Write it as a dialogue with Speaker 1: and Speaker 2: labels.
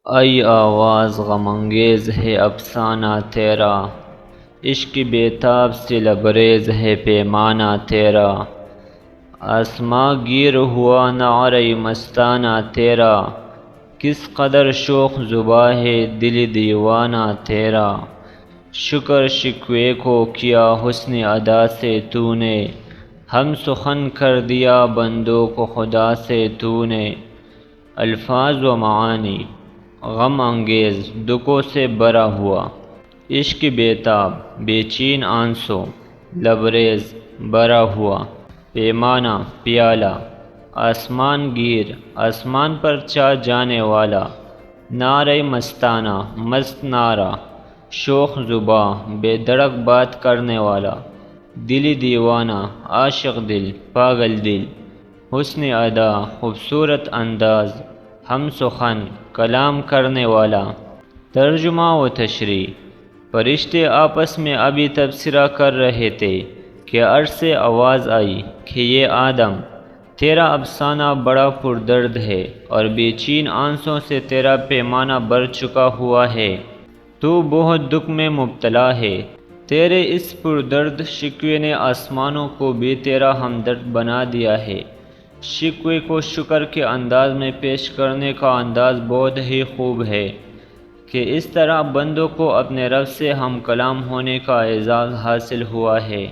Speaker 1: ای آواز غم انگیز ہے افسانہ تیرا، عشق بیتاب سے لبریز ہے پیمانہ تیرا۔ آسماں گیر ہوا نعرہ مستانہ تیرا، کس قدر شوخ زباں ہے دل دیوانہ تیرا۔ شکر شکوے کو کیا حسن ادا سے تو نے، ہم سخن کر دیا بندوں کو خدا سے تو نے۔ الفاظ و معانی: غم انگیز دکھوں سے بھرا ہوا، عشق بیتاب بے چین آنسوں، لبریز بھرا ہوا، پیمانہ پیالہ، آسمان گیر آسمان پر چھا جانے والا، نعرہ مستانہ مست نعرہ، شوخ زباں بے دھڑک بات کرنے والا، دل دیوانہ عاشق دل پاگل دل، حسن ادا خوبصورت انداز، ہم سخن کلام کرنے والا۔ ترجمہ و تشریح: فرشتے آپس میں ابھی تبصرہ کر رہے تھے کہ عرش سے آواز آئی کہ یہ آدم، تیرا افسانہ بڑا پردرد ہے اور بے چین آنسوں سے تیرا پیمانہ بھر چکا ہوا ہے، تو بہت دکھ میں مبتلا ہے۔ تیرے اس پردرد شکوے نے آسمانوں کو بھی تیرا ہمدرد بنا دیا ہے۔ شکوے کو شکر کے انداز میں پیش کرنے کا انداز بہت ہی خوب ہے کہ اس طرح بندوں کو اپنے رب سے ہم کلام ہونے کا اعزاز حاصل ہوا ہے۔